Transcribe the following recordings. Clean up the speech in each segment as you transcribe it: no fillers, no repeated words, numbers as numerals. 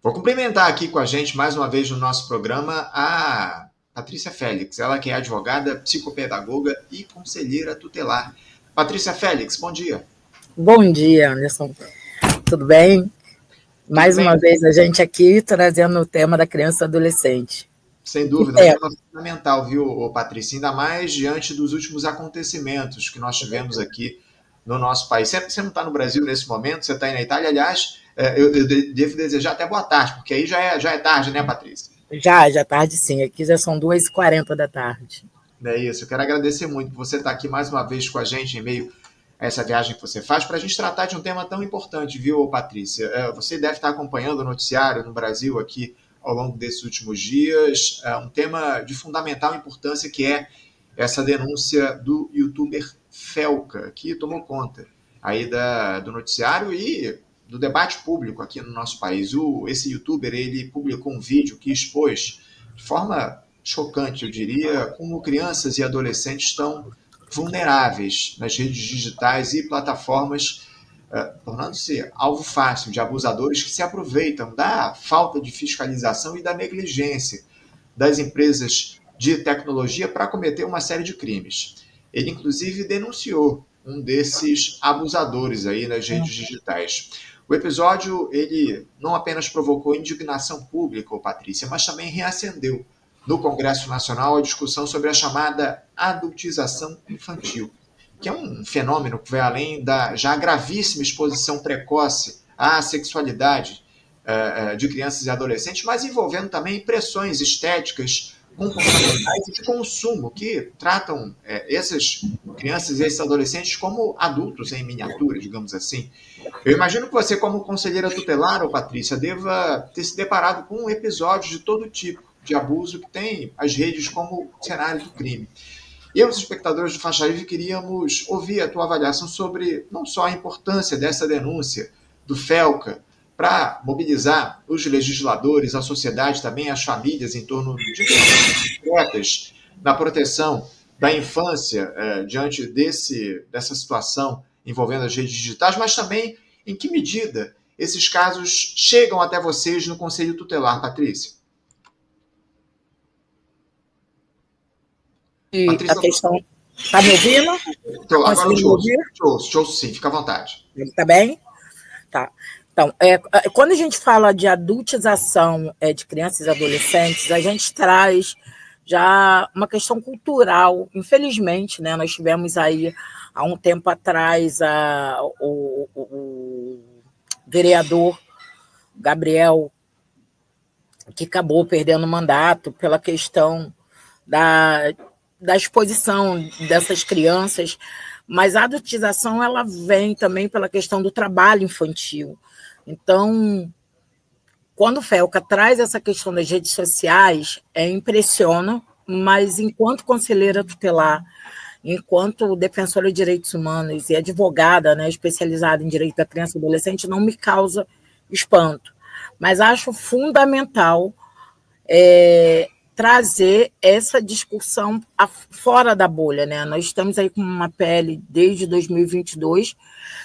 Vou cumprimentar aqui com a gente mais uma vez no nosso programa a Patrícia Félix, ela que é advogada, psicopedagoga e conselheira tutelar. Patrícia Félix, bom dia. Bom dia, Anderson. Tudo bem? Mais uma vez a gente aqui trazendo o tema da criança e adolescente. Sem dúvida, um tema fundamental, viu, Patrícia? Ainda mais diante dos últimos acontecimentos que nós tivemos aqui no nosso país. Você não está no Brasil nesse momento, você está aí na Itália. Aliás, eu devo desejar até boa tarde, porque aí já é tarde, né, Patrícia? Já é tarde sim, aqui já são 2h40 da tarde. É isso, eu quero agradecer muito por você estar aqui mais uma vez com a gente em meio a essa viagem que você faz, para a gente tratar de um tema tão importante, viu, Patrícia? Você deve estar acompanhando o noticiário no Brasil aqui ao longo desses últimos dias, um tema de fundamental importância que é essa denúncia do youtuber Felca, que tomou conta aí do noticiário e do debate público aqui no nosso país. Esse youtuber, ele publicou um vídeo que expôs de forma chocante, eu diria, como crianças e adolescentes estão vulneráveis nas redes digitais e plataformas, tornando-se alvo fácil de abusadores que se aproveitam da falta de fiscalização e da negligência das empresas de tecnologia para cometer uma série de crimes. Ele, inclusive, denunciou um desses abusadores aí nas redes digitais. O episódio, ele não apenas provocou indignação pública, Patrícia, mas também reacendeu no Congresso Nacional a discussão sobre a chamada adultização infantil, que é um fenômeno que vai além da já gravíssima exposição precoce à sexualidade de crianças e adolescentes, mas envolvendo também pressões estéticas, comportamentais e de consumo, que tratam essas crianças e esses adolescentes como adultos em miniatura, digamos assim. Eu imagino que você, como conselheira tutelar, Patrícia, deva ter se deparado com episódios de todo tipo de abuso que tem as redes como cenário do crime. Eu, os espectadores do Faixa Livre, queríamos ouvir a tua avaliação sobre não só a importância dessa denúncia do Felca para mobilizar os legisladores, a sociedade também, as famílias em torno de concretas na proteção da infância diante dessa situação envolvendo as redes digitais, mas também em que medida esses casos chegam até vocês no Conselho Tutelar, Patrícia? Patrícia, a questão... Está me ouvindo? Agora te ouço, sim, fica à vontade. Está bem? Tá. Então, quando a gente fala de adultização de crianças e adolescentes, a gente traz já uma questão cultural. Infelizmente, né, nós tivemos aí, há um tempo atrás, o vereador Gabriel, que acabou perdendo o mandato pela questão da exposição dessas crianças, mas a adultização ela vem também pela questão do trabalho infantil. Então, quando o Felca traz essa questão das redes sociais, impressiona, mas enquanto conselheira tutelar, enquanto defensora de direitos humanos e advogada, né, especializada em direito da criança e adolescente, não me causa espanto. Mas acho fundamental trazer essa discussão fora da bolha, né? Nós estamos aí com uma PL desde 2022,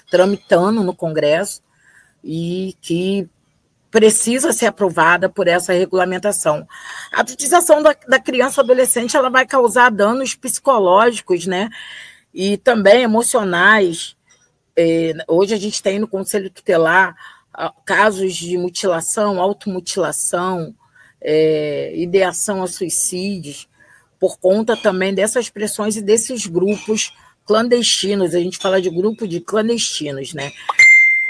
tramitando no Congresso, e que precisa ser aprovada por essa regulamentação. A adultização da criança e adolescente ela vai causar danos psicológicos, né? E também emocionais. Hoje a gente tem no Conselho Tutelar casos de mutilação, automutilação, ideação a suicídios, por conta também dessas pressões e desses grupos clandestinos. A gente fala de grupo de clandestinos, né?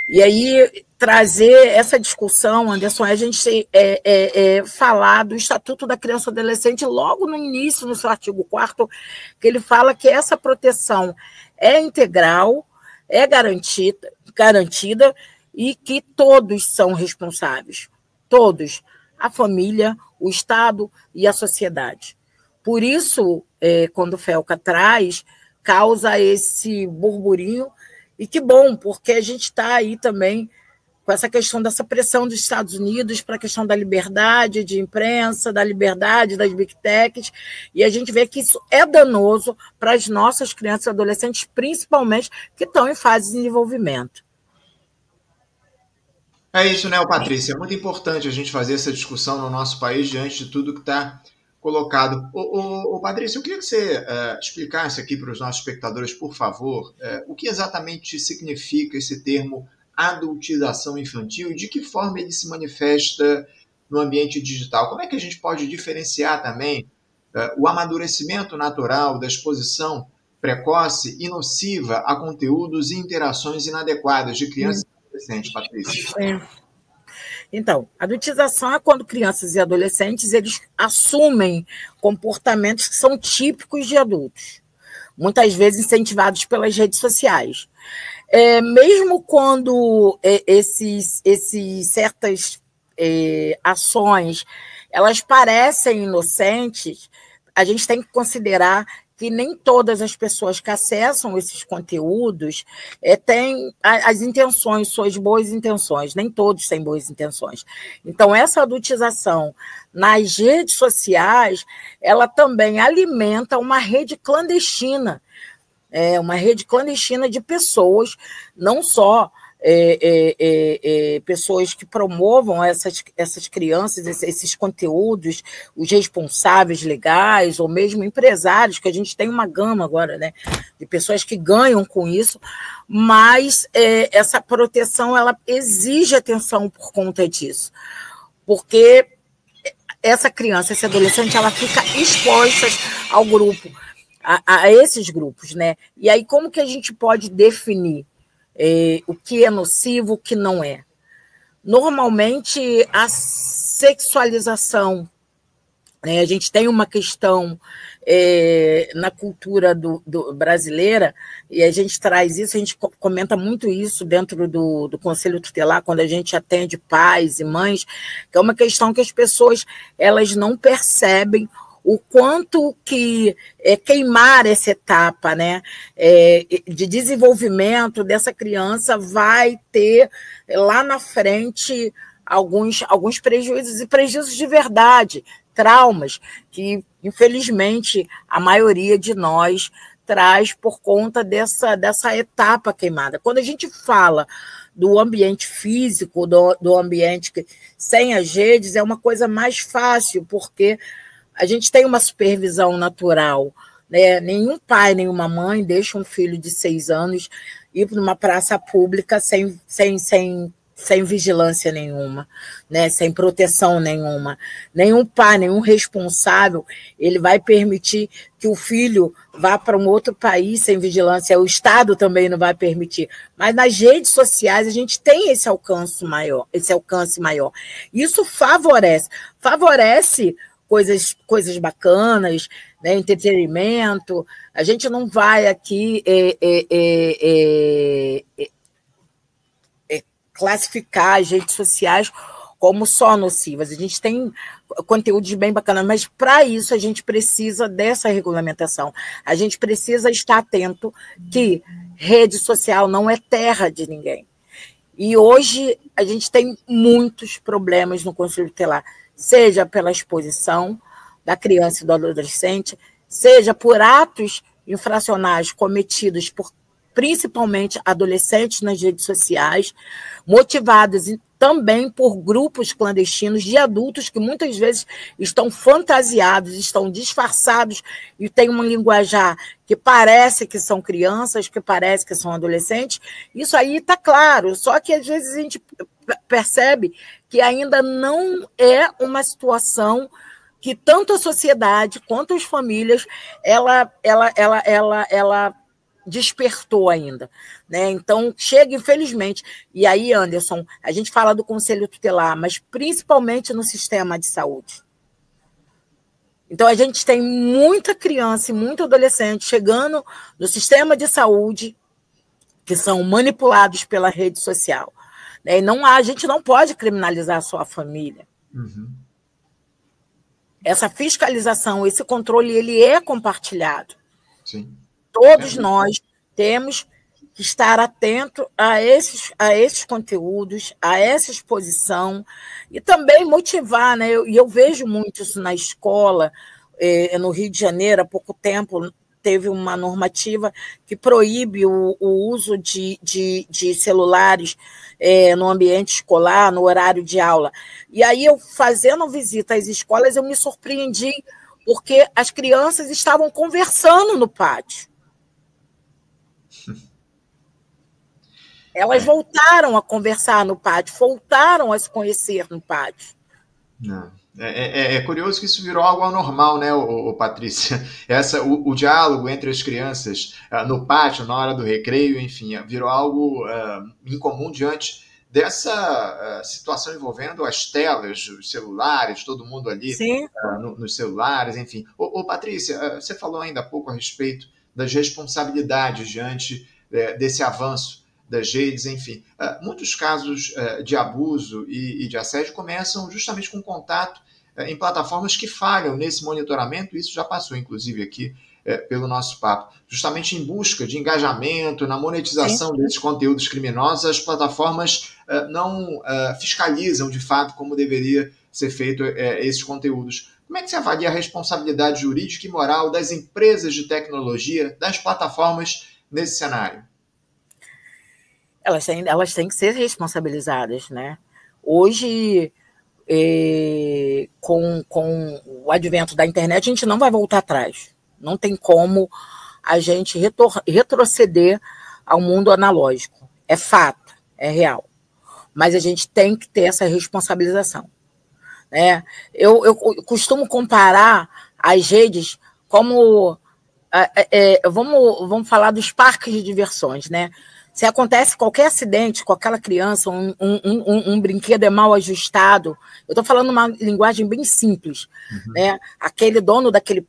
E aí, trazer essa discussão, Anderson, a gente falar do Estatuto da Criança e Adolescente logo no início, no seu artigo 4º, que ele fala que essa proteção é integral, é garantida e que todos são responsáveis. Todos. A família, o Estado e a sociedade. Por isso, quando o Felca traz, causa esse burburinho. E que bom, porque a gente está aí também com essa questão dessa pressão dos Estados Unidos para a questão da liberdade de imprensa, da liberdade das big techs, e a gente vê que isso é danoso para as nossas crianças e adolescentes, principalmente que estão em fase de desenvolvimento. É isso, né, Patrícia? É muito importante a gente fazer essa discussão no nosso país diante de tudo que está colocado. Patrícia, eu queria que você explicasse aqui para os nossos espectadores, por favor, o que exatamente significa esse termo adultização infantil e de que forma ele se manifesta no ambiente digital. Como é que a gente pode diferenciar também o amadurecimento natural da exposição precoce e nociva a conteúdos e interações inadequadas de crianças e adolescentes, Patrícia? Então, a adultização é quando crianças e adolescentes eles assumem comportamentos que são típicos de adultos, muitas vezes incentivados pelas redes sociais. Mesmo quando certas ações elas parecem inocentes, a gente tem que considerar que nem todas as pessoas que acessam esses conteúdos têm as intenções, suas boas intenções, nem todos têm boas intenções. Então, essa adultização nas redes sociais, ela também alimenta uma rede clandestina, uma rede clandestina de pessoas, não só pessoas que promovam essas crianças, esses conteúdos, os responsáveis legais, ou mesmo empresários, que a gente tem uma gama agora, né, de pessoas que ganham com isso, mas essa proteção ela exige atenção por conta disso, porque essa criança, esse adolescente, ela fica exposta ao grupo, a esses grupos, né? E aí, como que a gente pode definir o que é nocivo, o que não é? Normalmente, a sexualização, né? A gente tem uma questão na cultura brasileira, e a gente traz isso, a gente comenta muito isso dentro do Conselho Tutelar, quando a gente atende pais e mães, que é uma questão que as pessoas elas não percebem o quanto que queimar essa etapa, né, de desenvolvimento dessa criança vai ter lá na frente alguns prejuízos, e prejuízos de verdade, traumas, que infelizmente a maioria de nós traz por conta dessa etapa queimada. Quando a gente fala do ambiente físico, do ambiente sem as redes, é uma coisa mais fácil, porque a gente tem uma supervisão natural, né? Nenhum pai, nenhuma mãe deixa um filho de 6 anos ir para uma praça pública sem vigilância nenhuma, né? Sem proteção nenhuma. Nenhum pai, nenhum responsável, ele vai permitir que o filho vá para um outro país sem vigilância. O Estado também não vai permitir. Mas nas redes sociais a gente tem esse alcance maior. Isso favorece coisas bacanas, né, entretenimento. A gente não vai aqui classificar as redes sociais como só nocivas. A gente tem conteúdos bem bacanas, mas para isso a gente precisa dessa regulamentação. A gente precisa estar atento que rede social não é terra de ninguém. E hoje a gente tem muitos problemas no Conselho Tutelar, seja pela exposição da criança e do adolescente, seja por atos infracionais cometidos por principalmente adolescentes nas redes sociais, motivados também por grupos clandestinos de adultos que muitas vezes estão fantasiados, estão disfarçados e têm um linguajar que parece que são crianças, que parece que são adolescentes. Isso aí está claro, só que às vezes a gente percebe que ainda não é uma situação que tanto a sociedade quanto as famílias ela despertou ainda, né? Então, chega, infelizmente, e aí, Anderson, a gente fala do Conselho Tutelar, mas principalmente no sistema de saúde. Então, a gente tem muita criança e muito adolescente chegando no sistema de saúde que são manipulados pela rede social, né? E a gente não pode criminalizar só a família. Uhum. Essa fiscalização, esse controle, ele é compartilhado. Sim. Todos nós temos que estar atento a esses conteúdos, a essa exposição, e também motivar, né? Eu vejo muito isso na escola, no Rio de Janeiro, há pouco tempo, teve uma normativa que proíbe o uso de celulares no ambiente escolar, no horário de aula. E aí, eu fazendo visita às escolas, eu me surpreendi, porque as crianças estavam conversando no pátio. Elas voltaram a conversar no pátio, voltaram a se conhecer no pátio. Não. É curioso que isso virou algo anormal, né, Patrícia? O diálogo entre as crianças no pátio, na hora do recreio, enfim, virou algo incomum diante dessa situação envolvendo as telas, os celulares, todo mundo ali nos celulares, enfim. Patrícia, você falou ainda há pouco a respeito das responsabilidades diante desse avanço das redes, enfim. Muitos casos de abuso e de assédio começam justamente com contato em plataformas que falham nesse monitoramento, isso já passou, inclusive, aqui pelo nosso papo. Justamente em busca de engajamento, na monetização desses conteúdos criminosos, as plataformas não fiscalizam, de fato, como deveria ser feito esses conteúdos. Como é que você avalia a responsabilidade jurídica e moral das empresas de tecnologia, das plataformas, nesse cenário? Elas têm que ser responsabilizadas, né? Hoje, com o advento da internet, a gente não vai voltar atrás. Não tem como a gente retroceder ao mundo analógico. É fato, é real. Mas a gente tem que ter essa responsabilização, né? Eu costumo comparar as redes como... vamos falar dos parques de diversões, né? Se acontece qualquer acidente com aquela criança, um brinquedo é mal ajustado, eu estou falando uma linguagem bem simples, né? Aquele dono daquele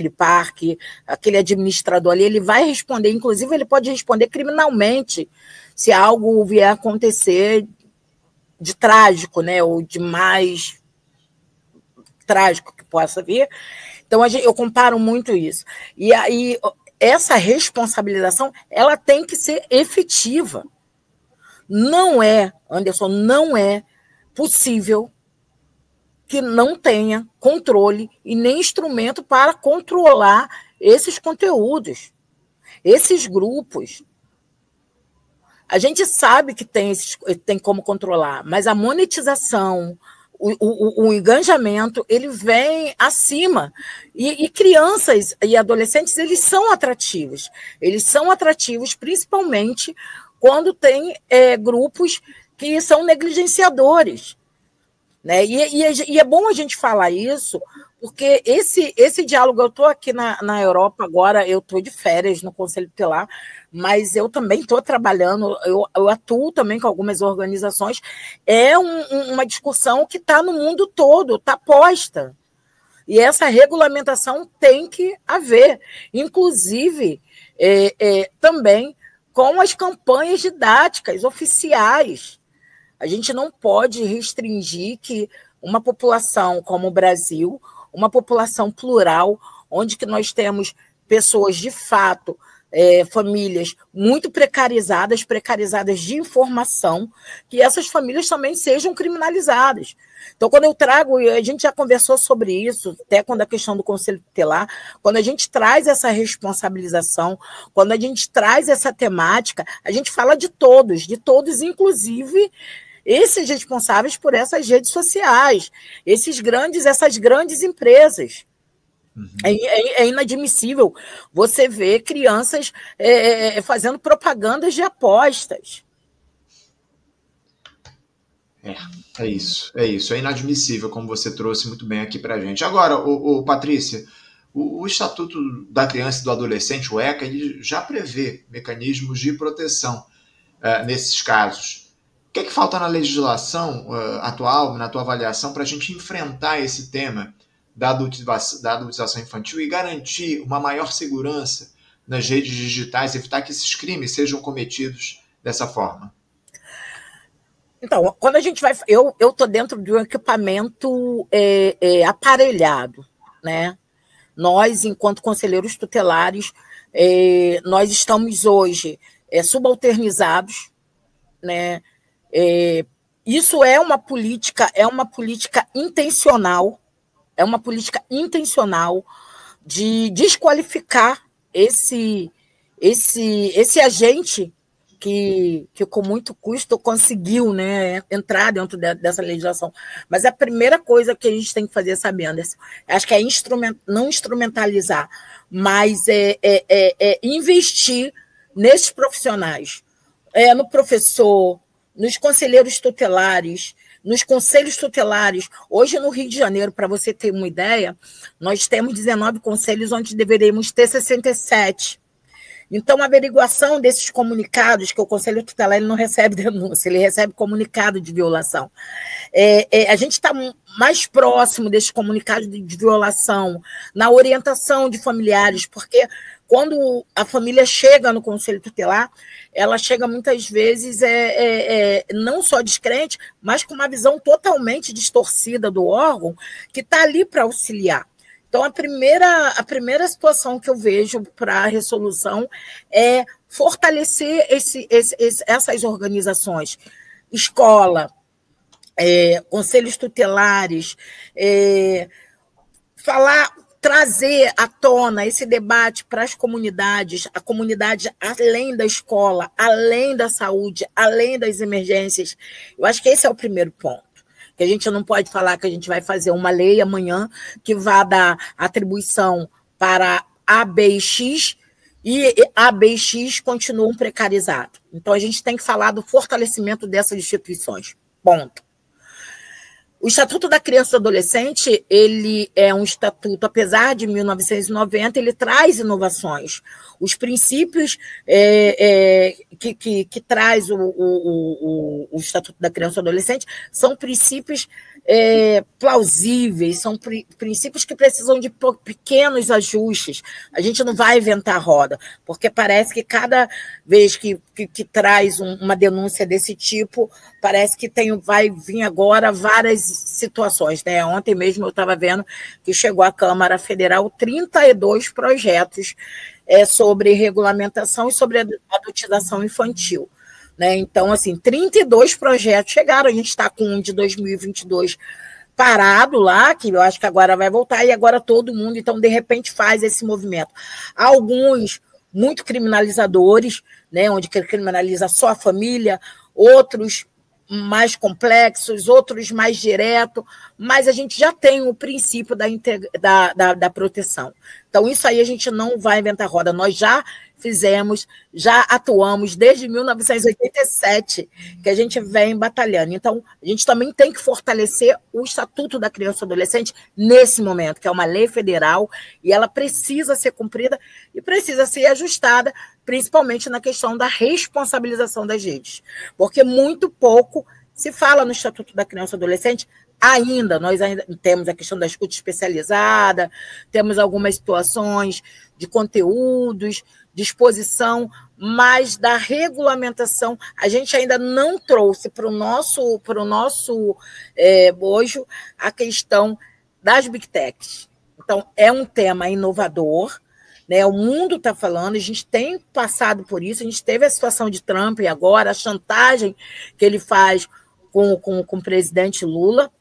parque, aquele administrador ali, ele vai responder, inclusive ele pode responder criminalmente se algo vier a acontecer de trágico, né? Ou de mais trágico que possa vir. Então, eu comparo muito isso. E aí... essa responsabilização, ela tem que ser efetiva. Não é, Anderson, não é possível que não tenha controle e nem instrumento para controlar esses conteúdos, esses grupos. A gente sabe que tem como controlar, mas a monetização, o engajamento, ele vem acima. E crianças e adolescentes, eles são atrativos. Eles são atrativos principalmente quando tem grupos que são negligenciadores, né? E é bom a gente falar isso, porque esse diálogo, eu estou aqui na Europa agora, eu estou de férias no Conselho Tutelar, mas eu também estou trabalhando, eu atuo também com algumas organizações, uma discussão que está no mundo todo, está posta. E essa regulamentação tem que haver, inclusive também com as campanhas didáticas oficiais. A gente não pode restringir que uma população como o Brasil, uma população plural, onde que nós temos pessoas de fato, famílias muito precarizadas de informação, que essas famílias também sejam criminalizadas. Então, quando eu trago, a gente já conversou sobre isso, até quando a questão do Conselho Tutelar, quando a gente traz essa responsabilização, quando a gente traz essa temática, a gente fala de todos, inclusive esses responsáveis por essas redes sociais, essas grandes empresas. É inadmissível você ver crianças fazendo propagandas de apostas. É isso. É inadmissível, como você trouxe muito bem aqui para a gente. Agora, Patrícia, o Estatuto da Criança e do Adolescente, o ECA, ele já prevê mecanismos de proteção nesses casos. O que é que falta na legislação atual, na tua avaliação, para a gente enfrentar esse tema da adultização infantil e garantir uma maior segurança nas redes digitais, evitar que esses crimes sejam cometidos dessa forma? Então, quando a gente vai... Eu estou dentro de um equipamento aparelhado, né? Nós, enquanto conselheiros tutelares, nós estamos hoje subalternizados, né? Isso é uma política intencional, de desqualificar esse agente que com muito custo conseguiu, né, entrar dentro dessa legislação. Mas a primeira coisa que a gente tem que fazer, sabe, Anderson, acho que é não instrumentalizar, mas investir nesses profissionais, no professor, nos conselheiros tutelares, nos conselhos tutelares. Hoje, no Rio de Janeiro, para você ter uma ideia, nós temos 19 conselhos onde deveríamos ter 67. Então, a averiguação desses comunicados, que o Conselho Tutelar ele não recebe denúncia, ele recebe comunicado de violação. A gente está mais próximo desses comunicados de violação, na orientação de familiares, porque quando a família chega no Conselho Tutelar, ela chega muitas vezes não só descrente, mas com uma visão totalmente distorcida do órgão que está ali para auxiliar. Então, a primeira situação que eu vejo para a resolução é fortalecer essas organizações, escola, conselhos tutelares, trazer à tona esse debate para as comunidades, a comunidade além da escola, além da saúde, além das emergências. Eu acho que esse é o primeiro ponto. Que a gente não pode falar que a gente vai fazer uma lei amanhã que vá dar atribuição para A, B e X, e A, B e X continuam precarizados. Então, a gente tem que falar do fortalecimento dessas instituições. Ponto. O Estatuto da Criança e do Adolescente, ele é um estatuto, apesar de 1990, ele traz inovações. Os princípios que traz o Estatuto da Criança e do Adolescente são princípios plausíveis, são princípios que precisam de pequenos ajustes. A gente não vai inventar a roda, porque parece que cada vez que traz uma denúncia desse tipo, parece que vai vir agora várias situações, né? Ontem mesmo eu estava vendo que chegou à Câmara Federal 32 projetos sobre regulamentação e sobre adultização infantil. Né? Então, assim, 32 projetos chegaram, a gente está com um de 2022 parado lá, que eu acho que agora vai voltar, e agora todo mundo, então, de repente, faz esse movimento. Alguns muito criminalizadores, né, onde criminaliza só a família, outros mais complexos, outros mais direto, mas a gente já tem o princípio da proteção. Então, isso aí a gente não vai inventar roda, nós já fizemos, já atuamos desde 1987, que a gente vem batalhando. Então, a gente também tem que fortalecer o Estatuto da Criança e do Adolescente nesse momento, que é uma lei federal, e ela precisa ser cumprida e precisa ser ajustada, principalmente na questão da responsabilização das redes. Porque muito pouco se fala no Estatuto da Criança e do Adolescente ainda. Nós ainda temos a questão da escuta especializada, temos algumas situações de conteúdos, de exposição, mas da regulamentação a gente ainda não trouxe para o nosso bojo a questão das Big Techs. Então, é um tema inovador, né? O mundo está falando, a gente tem passado por isso, a gente teve a situação de Trump e agora a chantagem que ele faz com o presidente Lula.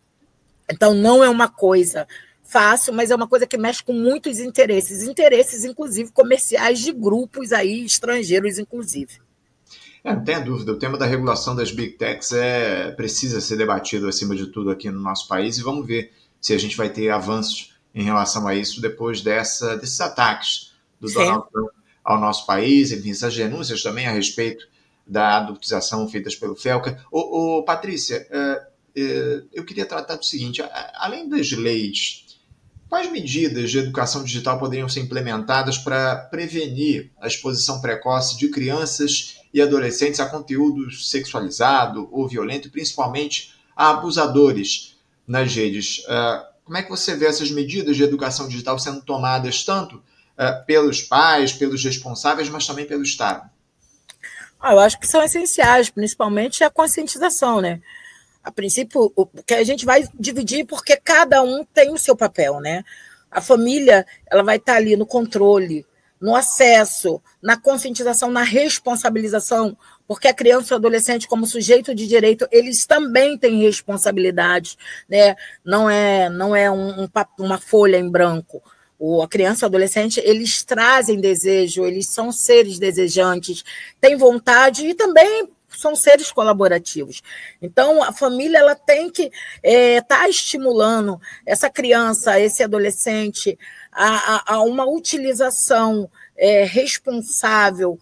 Então, não é uma coisa fácil, mas é uma coisa que mexe com muitos interesses, inclusive, comerciais de grupos aí, estrangeiros, inclusive. Não tem dúvida, o tema da regulação das Big Techs precisa ser debatido, acima de tudo, aqui no nosso país, e vamos ver se a gente vai ter avanços em relação a isso depois desses ataques do Donald Trump ao nosso país, enfim, essas denúncias também a respeito da adultização feitas pelo FELCA. Patrícia, eu queria tratar do seguinte, além das leis, quais medidas de educação digital poderiam ser implementadas para prevenir a exposição precoce de crianças e adolescentes a conteúdo sexualizado ou violento, principalmente a abusadores nas redes? Como é que você vê essas medidas de educação digital sendo tomadas tanto pelos pais, pelos responsáveis, mas também pelo Estado? Eu acho que são essenciais, principalmente a conscientização, né? A princípio, que a gente vai dividir porque cada um tem o seu papel, né? A família, ela vai estar ali no controle, no acesso, na conscientização, na responsabilização, porque a criança e o adolescente, como sujeito de direito, eles também têm responsabilidades, né? Não é uma folha em branco. a criança e o adolescente, eles trazem desejo, eles são seres desejantes, têm vontade e também são seres colaborativos. Então, a família ela tem que estar estimulando essa criança, esse adolescente, a uma utilização responsável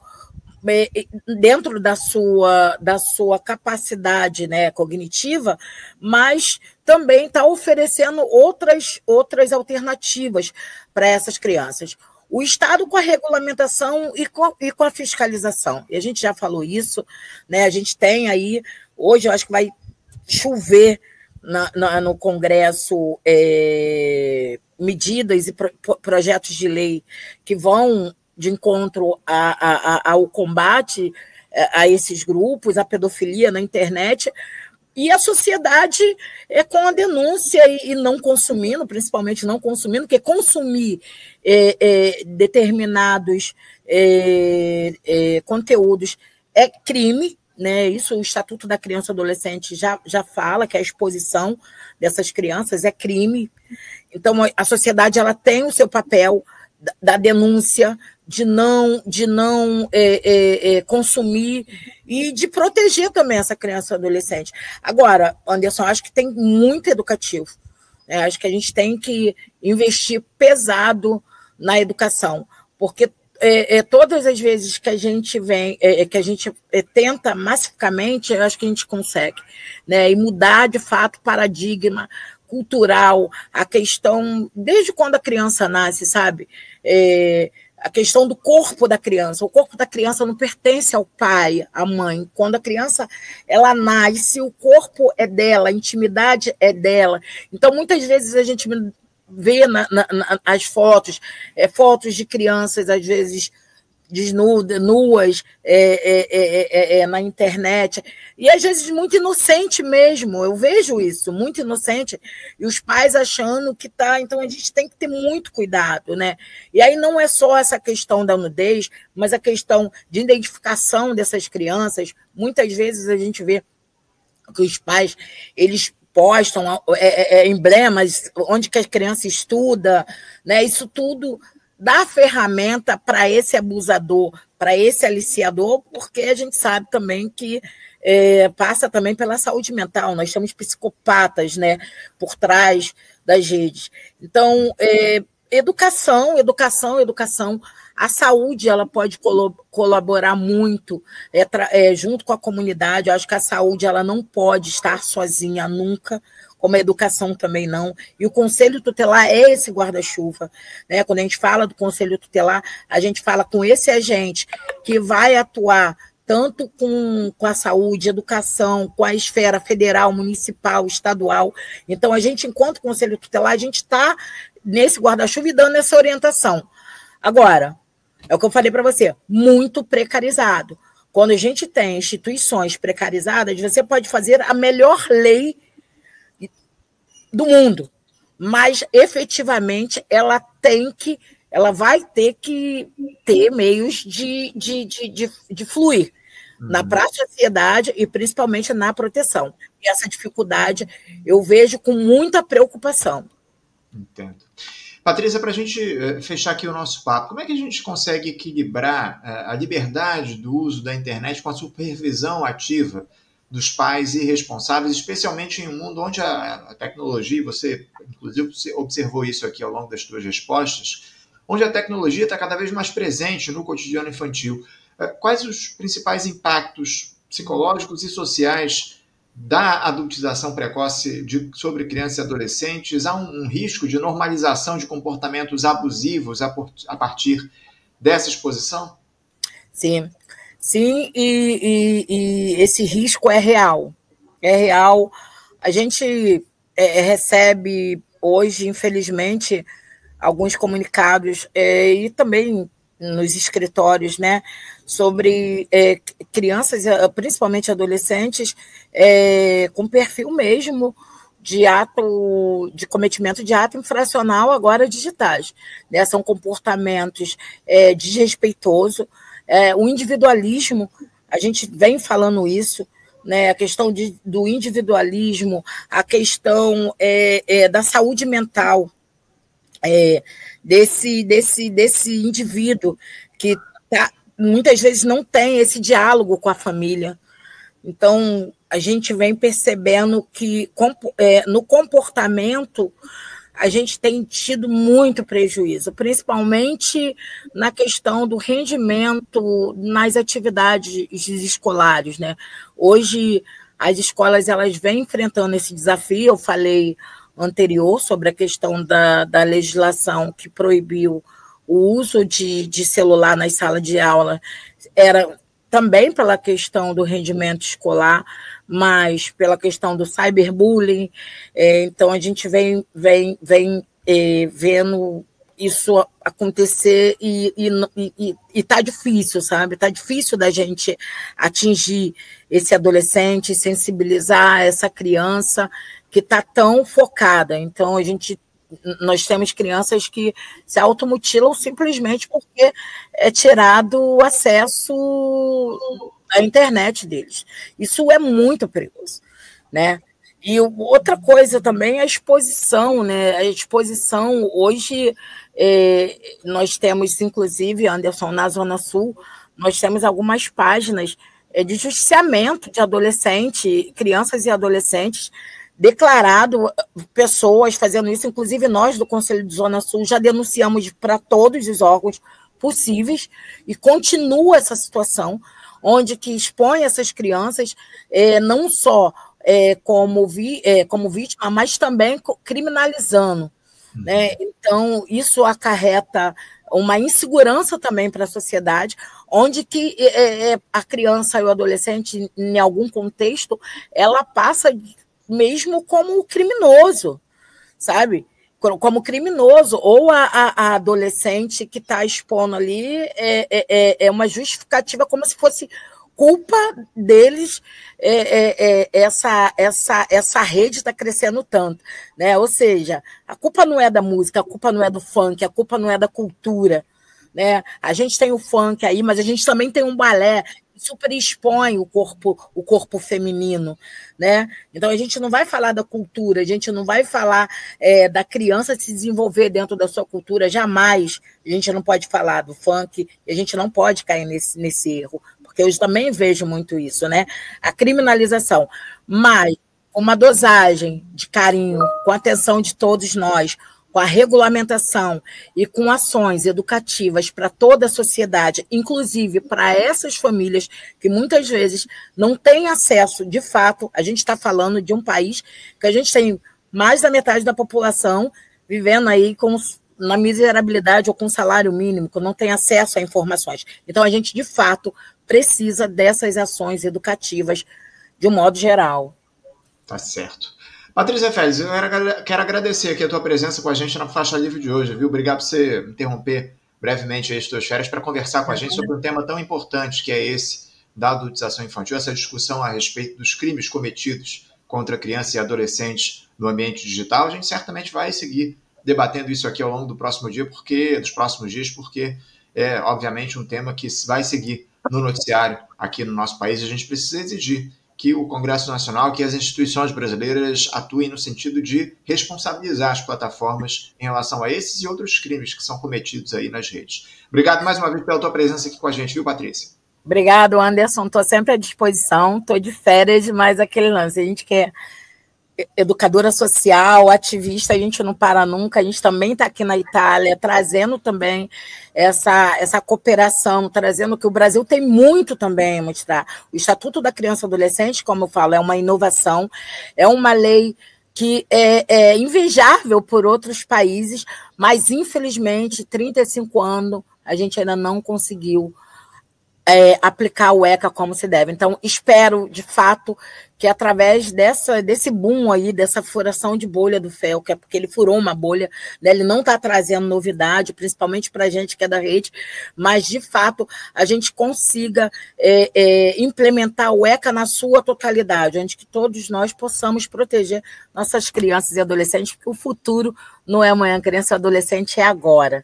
dentro da sua capacidade, né, cognitiva, mas também está oferecendo outras alternativas para essas crianças. O Estado com a regulamentação e com a fiscalização. E a gente já falou isso, né? A gente tem aí, hoje eu acho que vai chover no Congresso medidas e projetos de lei que vão de encontro ao combate a esses grupos, à pedofilia na internet, e a sociedade com a denúncia e não consumindo, principalmente não consumindo, porque consumir determinados conteúdos é crime, né? Isso o Estatuto da Criança e Adolescente já fala, que a exposição dessas crianças é crime. Então, a sociedade ela tem o seu papel da denúncia, de não consumir e de proteger também essa criança e adolescente. Agora, Anderson, acho que tem muito educativo. Né? Acho que a gente tem que investir pesado na educação, porque todas as vezes que a gente tenta massificamente, eu acho que a gente consegue, né? E mudar de fato o paradigma cultural, a questão, desde quando a criança nasce, sabe? A questão do corpo da criança. O corpo da criança não pertence ao pai, à mãe. Quando a criança ela nasce, o corpo é dela, a intimidade é dela. Então, muitas vezes a gente vê as fotos, fotos de crianças, às vezes desnudas, nuas, na internet, e às vezes muito inocente mesmo, eu vejo isso, muito inocente, e os pais achando que tá, então a gente tem que ter muito cuidado, né? E aí não é só essa questão da nudez, mas a questão de identificação dessas crianças, muitas vezes a gente vê que os pais, eles postam emblemas onde que a criança estuda, né? Isso tudo dá ferramenta para esse abusador, para esse aliciador, porque a gente sabe também que passa também pela saúde mental. Nós temos psicopatas, né, por trás das redes. Então, educação. A saúde ela pode colaborar muito junto com a comunidade. Eu acho que a saúde ela não pode estar sozinha nunca, como a educação também não. E o Conselho Tutelar é esse guarda-chuva. Né? Quando a gente fala do Conselho Tutelar, a gente fala com esse agente que vai atuar tanto com a saúde, educação, com a esfera federal, municipal, estadual. Então, a gente, enquanto Conselho Tutelar, a gente está nesse guarda-chuva e dando essa orientação. Agora, é o que eu falei para você, muito precarizado. Quando a gente tem instituições precarizadas, você pode fazer a melhor lei do mundo, mas efetivamente ela vai ter que ter meios de fluir na praticidade e principalmente na proteção. E essa dificuldade eu vejo com muita preocupação. Entendo. Patrícia, para a gente fechar aqui o nosso papo, como é que a gente consegue equilibrar a liberdade do uso da internet com a supervisão ativa dos pais irresponsáveis, especialmente em um mundo onde a tecnologia, você inclusive observou isso aqui ao longo das suas respostas, onde a tecnologia está cada vez mais presente no cotidiano infantil. Quais os principais impactos psicológicos e sociais da adultização precoce sobre crianças e adolescentes? Há um risco de normalização de comportamentos abusivos a partir dessa exposição? Sim. Sim, e esse risco é real. É real. A gente recebe hoje, infelizmente, alguns comunicados, e também nos escritórios, né, sobre crianças, principalmente adolescentes, com perfil mesmo de cometimento de ato infracional agora digitais. Né? São comportamentos desrespeitosos. O individualismo, a gente vem falando isso, né? A questão do individualismo, a questão da saúde mental, desse indivíduo que muitas vezes não tem esse diálogo com a família. Então, a gente vem percebendo que no comportamento a gente tem tido muito prejuízo, principalmente na questão do rendimento nas atividades escolares, né? Hoje, as escolas elas vêm enfrentando esse desafio. Eu falei anterior sobre a questão da legislação que proibiu o uso de celular nas salas de aula, era também pela questão do rendimento escolar, mas pela questão do cyberbullying. Então, a gente vem vendo isso acontecer e está difícil, sabe? Está difícil da gente atingir esse adolescente, sensibilizar essa criança que está tão focada. Então, nós temos crianças que se automutilam simplesmente porque é tirado o acesso à internet deles. Isso é muito perigoso, né? E outra coisa também é a exposição, né? A exposição, hoje, nós temos, inclusive, Anderson, na Zona Sul, nós temos algumas páginas de justiciamento de adolescentes, crianças e adolescentes, declarado pessoas fazendo isso, inclusive nós do Conselho de Zona Sul já denunciamos para todos os órgãos possíveis, e continua essa situação, onde que expõe essas crianças não só como vítima, mas também criminalizando. Né? Então, isso acarreta uma insegurança também para a sociedade, onde que a criança e o adolescente, em algum contexto, ela passa mesmo como criminoso, sabe? Como criminoso, ou a adolescente que está expondo ali é uma justificativa como se fosse culpa deles, essa rede está crescendo tanto, né? Ou seja, a culpa não é da música, a culpa não é do funk, a culpa não é da cultura, né? A gente tem o funk aí, mas a gente também tem um balé que super expõe o corpo feminino, né? Então a gente não vai falar da cultura, a gente não vai falar da criança se desenvolver dentro da sua cultura, jamais. A gente não pode falar do funk, a gente não pode cair nesse erro, porque eu também vejo muito isso, né? A criminalização, mas uma dosagem de carinho, com a atenção de todos nós, com a regulamentação e com ações educativas para toda a sociedade, inclusive para essas famílias que muitas vezes não têm acesso, de fato. A gente está falando de um país que a gente tem mais da metade da população vivendo aí na miserabilidade ou com salário mínimo, que não tem acesso a informações. Então, a gente, de fato, precisa dessas ações educativas de um modo geral. Tá certo. Patrícia Félix, eu quero agradecer aqui a tua presença com a gente na Faixa Livre de hoje, viu? Obrigado por você interromper brevemente as tuas férias para conversar com a gente sobre um tema tão importante que é esse da adultização infantil, essa discussão a respeito dos crimes cometidos contra crianças e adolescentes no ambiente digital. A gente certamente vai seguir debatendo isso aqui ao longo dos próximos dias, porque é, obviamente, um tema que vai seguir no noticiário aqui no nosso país. A gente precisa exigir que o Congresso Nacional, que as instituições brasileiras atuem no sentido de responsabilizar as plataformas em relação a esses e outros crimes que são cometidos aí nas redes. Obrigado mais uma vez pela tua presença aqui com a gente, viu, Patrícia? Obrigado, Anderson. Estou sempre à disposição. Estou de férias, mas aquele lance, a gente quer educadora social, ativista, a gente não para nunca. A gente também está aqui na Itália, trazendo também essa cooperação, trazendo que o Brasil tem muito também a mostrar. O Estatuto da Criança e Adolescente, como eu falo, é uma inovação, é uma lei que é invejável por outros países, mas, infelizmente, 35 anos, a gente ainda não conseguiu aplicar o ECA como se deve. Então, espero, de fato, que através desse boom aí, dessa furação de bolha do FEL, que é porque ele furou uma bolha, né, ele não está trazendo novidade, principalmente para a gente que é da rede, mas, de fato, a gente consiga implementar o ECA na sua totalidade, onde que todos nós possamos proteger nossas crianças e adolescentes, porque o futuro não é amanhã, criança e adolescente é agora.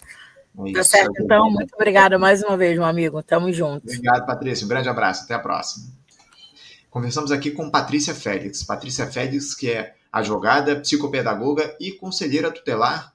Tá certo, então? Muito obrigada mais uma vez, meu amigo. Tamo junto. Obrigado, Patrícia. Um grande abraço. Até a próxima. Conversamos aqui com Patrícia Félix. Patrícia Félix, que é advogada, psicopedagoga e conselheira tutelar